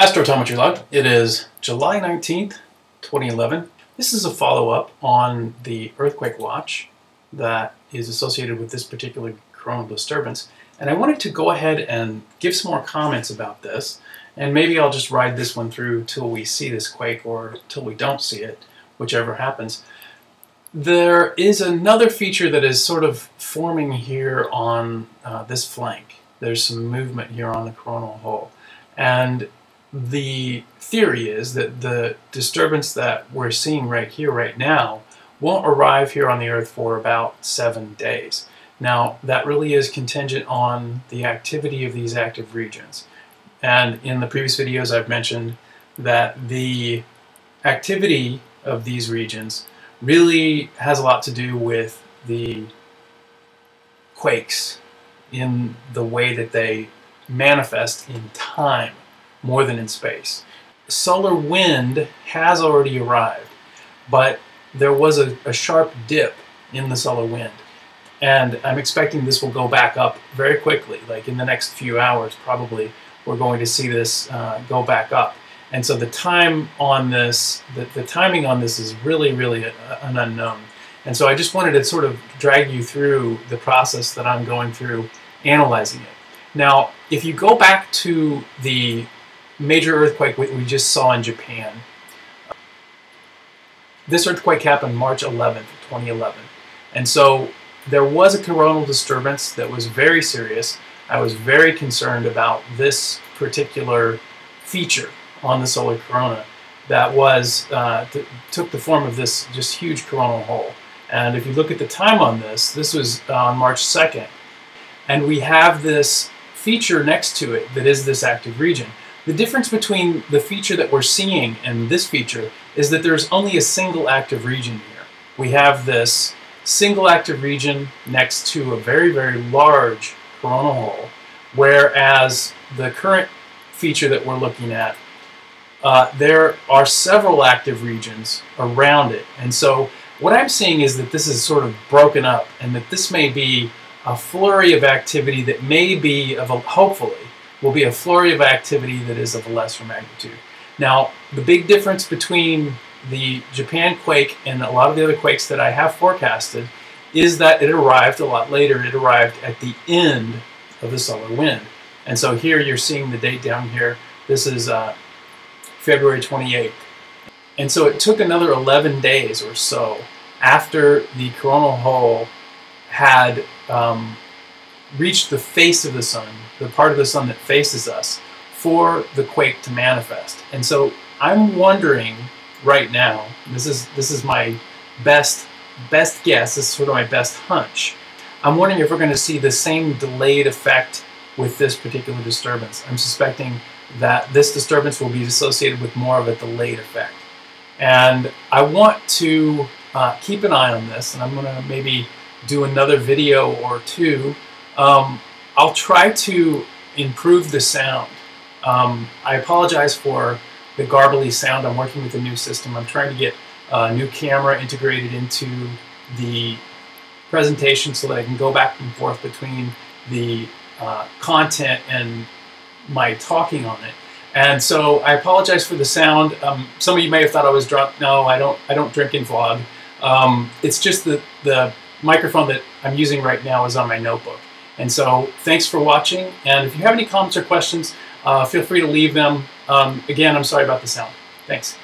Astrotometry log. It is July 19th, 2011. This is a follow-up on the earthquake watch that is associated with this particular coronal disturbance. And I wanted to go ahead and give some more comments about this. And maybe I'll just ride this one through till we see this quake or till we don't see it, whichever happens. There is another feature that is sort of forming here on this flank. There's some movement here on the coronal hole. And the theory is that the disturbance that we're seeing right here, right now, won't arrive here on the Earth for about 7 days. Now, that really is contingent on the activity of these active regions. And in the previous videos, I've mentioned that the activity of these regions really has a lot to do with the quakes in the way that they manifest in time more than in space. Solar wind has already arrived, but there was a sharp dip in the solar wind. And I'm expecting this will go back up very quickly, like in the next few hours probably we're going to see this go back up. And so the time on this, the timing on this is really an unknown. And so I just wanted to sort of drag you through the process that I'm going through analyzing it. Now, if you go back to the major earthquake we just saw in Japan, this earthquake happened March 11th, 2011. And so there was a coronal disturbance that was very serious. I was very concerned about this particular feature on the solar corona that was took the form of this just huge coronal hole. And if you look at the time on this, this was on March 2nd. And we have this feature next to it that is this active region. The difference between the feature that we're seeing and this feature is that there's only a single active region here. We have this single active region next to a very large coronal hole, whereas the current feature that we're looking at, there are several active regions around it. And so what I'm seeing is that this is sort of broken up, and that this may be a flurry of activity that may be of a, hopefully, will be a flurry of activity that is of a lesser magnitude. Now, the big difference between the Japan quake and a lot of the other quakes that I have forecasted is that it arrived a lot later. It arrived at the end of the solar wind. And so here you're seeing the date down here. This is February 28th. And so it took another 11 days or so after the coronal hole had reached the face of the sun, the part of the sun that faces us, for the quake to manifest. And so I'm wondering right now, this is my best guess, this is sort of my best hunch, I'm wondering if we're going to see the same delayed effect with this particular disturbance. I'm suspecting that this disturbance will be associated with more of a delayed effect. And I want to keep an eye on this, and I'm going to maybe do another video or two. I'll try to improve the sound. I apologize for the garbly sound. I'm working with a new system. I'm trying to get a new camera integrated into the presentation so that I can go back and forth between the content and my talking on it. And so I apologize for the sound. Some of you may have thought I was drunk. No, I don't drink and vlog. It's just the microphone that I'm using right now is on my notebook. And so thanks for watching. And if you have any comments or questions, feel free to leave them. Again, I'm sorry about the sound. Thanks.